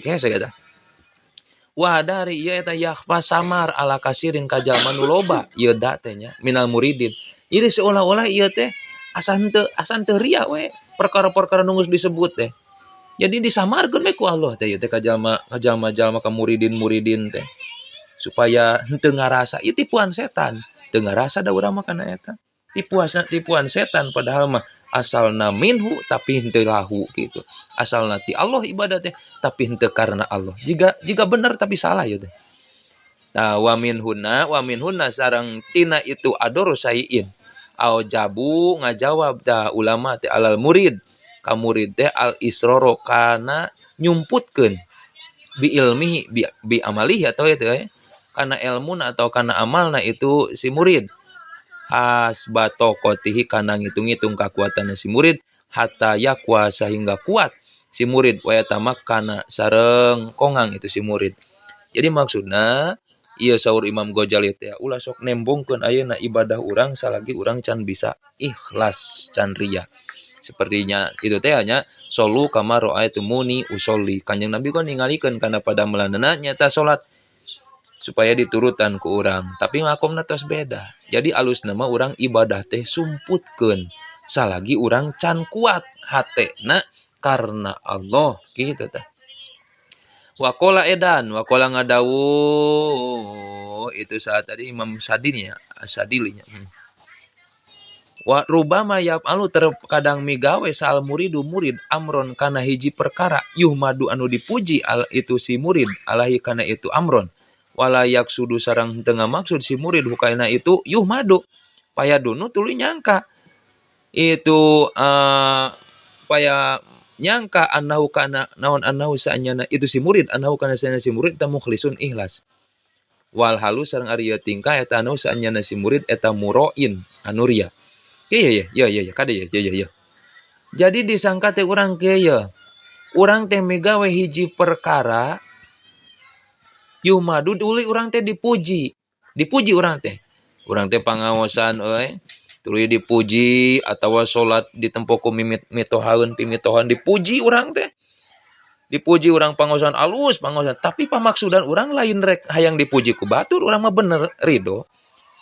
hese eta. Wah dari ieu eta yakhfa samar ala kasirin ka jalma nu loba ieu da teh nya minal muridin. Jadi seolah-olah ieu teh asa henteu ria we perkara-perkara nu geus disebut teh. Jadi disamarkeun we ku Allah teh ieu teh ka jalma ka muridin teh. Supaya henteu ngarasa ieu tipuan setan. Teu ngarasa da urang mah kana eta. Tipuan setan padahal mah asalna minhu tapi henteu lahu gitu. Asalna ti Allah ibadah teh tapi henteu karena Allah. Jika benar tapi salah ya teh. Nah, wa minhunna sareng tina itu adoru sayin. Au jabu ngajawab da ulama teh alal murid. Ka murid teh al isroro kana nyumputkeun bi ilmi bi amalihi atau itu kana ilmuna atau kana amalna itu si murid. Hasbato kotihi kana ngitung-ngitung kekuatannya si murid hatta yakwa sehingga kuat si murid waya tamak kana sareng kongang itu si murid. Jadi maksudna ieu saur Imam Ghazali teh ulah sok nembongkeun ayeuna ibadah urang salagi urang can bisa ikhlas can ria. Sepertinya itu teh hanya solu kama ra'aitumuni usolli. Kanjeng Nabi kan ningalikeun kana pada melanana nyata salat supaya diturutan ku urang, tapi makomna tos beda. Jadi alus nama urang ibadah teh sumputkeun salagi urang can kuat hatena karena Allah gitu teh. Wakola ngadawu itu saat tadi Imam Sadilinya. Wa rubama yaf'alu terkadang migawe sal murid amron kana hiji perkara yuhmadu anu dipuji al itu si murid alahi kana itu amron. Wala yaksudu sareng tengah maksud si murid hukaina itu yuhmadu payadunu tuluy nyangka itu paya nyangka annahu kana naon annahu saanyana itu si murid annahu kana saanyana si murid ta mukhlisun ikhlas wal halu sareng ari tingkah eta annahu saanyana si murid eta muroin anu ria ya kade ya jadi disangka teh urang kieu urang teh migawe hiji perkara yuhmadu tuluy urang teh dipuji urang teh pangaosan tuluy dipuji atawa salat ditempo ku mitohaeun pimitohan dipuji urang teh dipuji urang pangaosan alus pangaosan tapi pamaksudan urang lain rek hayang dipuji ku batur urang mah bener ridho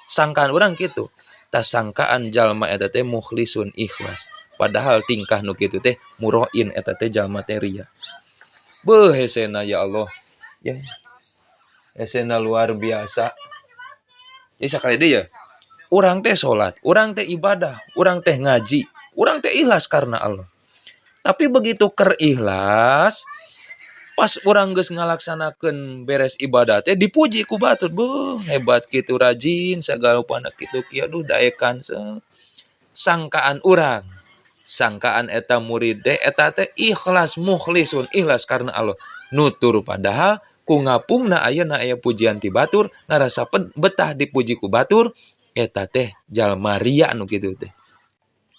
sangkaan urang kitu tas sangkaan jalma eta teh mukhlisun ikhlas padahal tingkah nu kitu teh muroin eta teh jalma teh ria beuh hesena ya Allah ya esena luar biasa. Jadi sakali deui urang teh salat, urang teh ibadah, urang teh ngaji, urang teh ikhlas karena Allah. Tapi begitu keur ikhlas, pas urang geus ngalaksanakeun beres ibadah teh dipuji ku batur, beuh hebat kitu rajin sagala upana kitu kieu aduh daekan sangkaan urang. Sangkaan eta murid teh eta teh ikhlas mukhlisun, ikhlas karena Allah. Nutur padahal ku ngapungna ayeuna aya pujian ti batur ngarasa betah dipuji ku batur eta teh jalma ria anu kitu teh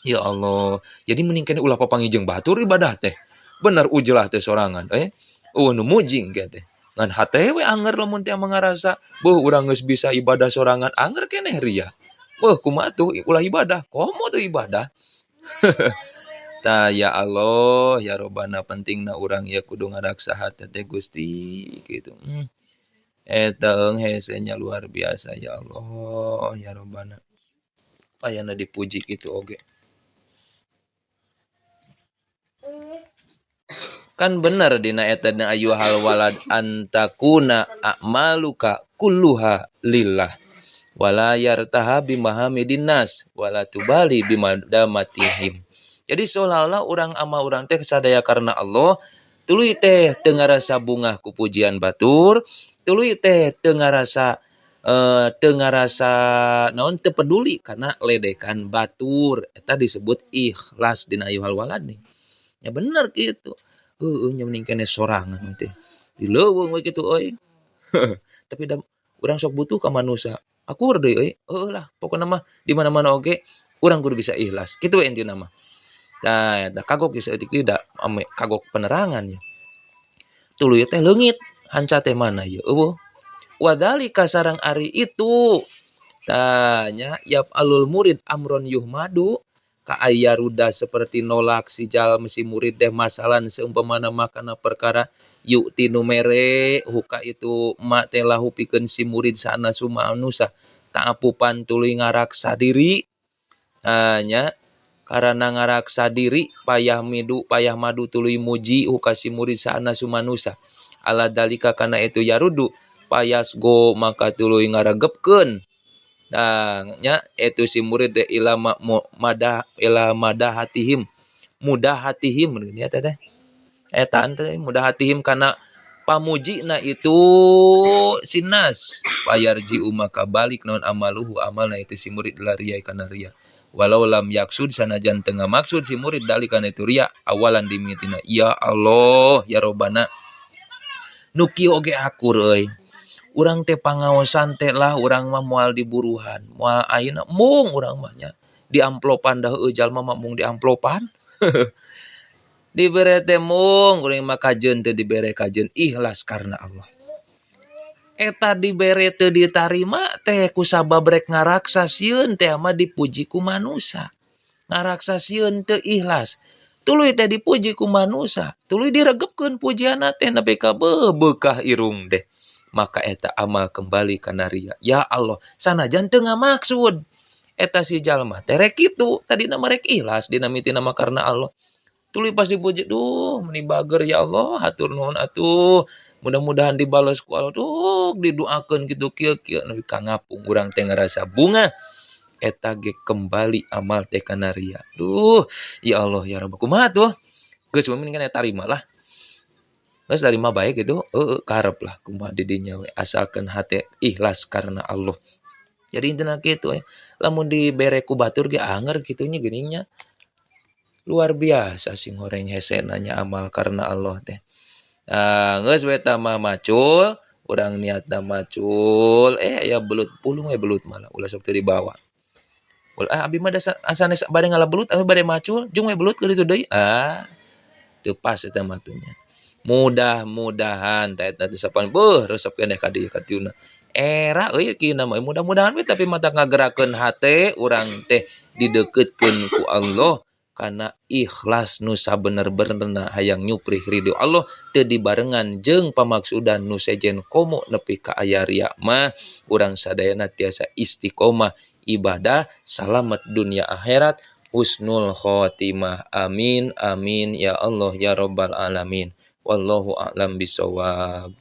ya Allah jadi mending kene ulah papanggih batur ibadah teh bener ujlah teh sorangan nu mujing ge teh ngan hate we anger lamun teh mangarasa beuh urang geus bisa ibadah sorangan anger keneh ria beuh kumaha tuh ulah ibadah komo tuh ibadah tah ya Allah ya Robbana pentingna urang ya kudu ngaraksa hate teh Gusti gitu. Eta hesenya luar biasa ya Allah ya Robbana. Payana dipuji kitu oge. Kan bener dina eta na ayyuhal walad antakuna a'maluka kulluha lillah wala yartaha bimahamidin nas wala tubali bimadamatihim. Jadi seolah-olah urang ama urang teh sadaya karena Allah, tuluy teh teu ngarasa bungah ku pujian batur, tuluy teh teu ngarasa naon teu peduli karena ledekan batur. Eta disebut ikhlas dina ayyuhal walad nih. Ya bener kitu. Heueuh nya mending keneh sorangan teh. Dileuweung we kitu euy. Tapi da urang sok butuh ka manusia. Akur deui euy. Heueuh lah, pokona mah di mana-mana oge urang kudu bisa ikhlas. Kitu we intina mah. Tah eta kagok geus eutik da ame kagok penerangan ya. Tuluy teh leungit, hanca teh mana ye eueuh. Wadzalika sareng ari itu tanya yaf alul murid amron yuhmadu ka aya ruda seperti nolak si jalma si murid teh masalan seumpamana makana perkara yuk tinu mere huka itu mak teh lahu pikeun si murid sana sumanusa taapupan tuluy ngaraksa diri nya karena ngaraksa diri payah madu tuluy muji huka si murid sana sumanusa ala dalika kana itu yarudu payas go maka tuluy ngaregepkeun nya itu si murid teh mudah hatihim nya teh eta teh mudah hatihim kana pamujina itu sinas payarji maka balik naon amaluhu amalna itu si murid laria kana ria walau lam yaksud sanajan tengah maksud si murid dali kana itu ria awalan dimitina ya Allah ya Robbana nu kieu oge akur euy urang teh pangaosan teh lah urang mah moal diburuhan moal ayeuna mung urang mah nya di amplopan dah jalma mah mung di amplopan dibere teh mung urang mah kajeun teh dibere kajeun ikhlas karena Allah eta dibere teu ditarima teh ku sababrek ngaraksa sieun teh mah dipuji ku manusia ngaraksa sieun teu ikhlas tuluy teh dipuji ku manusia tuluy diregepkeun pujianna teh nepi ka beukah irung teh maka eta amal kembali kana ria ya Allah sanajan teu ngamaksud eta si jalma teh rek kitu tadina mah rek ikhlas dina mitina mah karena Allah tuluy pas dipuji duh meni bager ya Allah hatur nuhun atuh mudah-mudahan dibales ku Allah duh didoakeun kitu kieu nepi ka ngapung urang teh ngarasa bunga eta ge kembali amal teh kana ria duh ya Allah ya Rabb kumaha tuh geus mending kana tarima lah geus tarima baik gitu karep lah kumaha di dinya we asalkan hate ikhlas karena Allah jadi intina kitu lamun dibere ku batur ge anger kitu nya geuning nya luar biasa sing goreng hese nanya amal karena Allah teh geus we tah mah macul urang niatna macul aya belut pulung we belut malah ulah sok teu dibawa abi mah asana bade ngalabelut abi bade macul jeung we belut keur ditu deui teu pas eta mah atunya mudah-mudahan tah eta teh sapan resep keneh ka dieu ka tiuna era euy kieu mah mudah-mudahan we tapi mata ngagerakeun hate urang teh dideukeutkeun ku Allah kana ikhlas nu sabener-benerna hayang nyuprih ridho Allah teu dibarengan jeung pamaksudan nu sejen komo nepi ka aya ria mah urang sadayana tiasa istiqomah ibadah salamet dunia akhirat husnul khotimah amin amin ya Allah ya Rabbal alamin wallahu a'lam bisawab.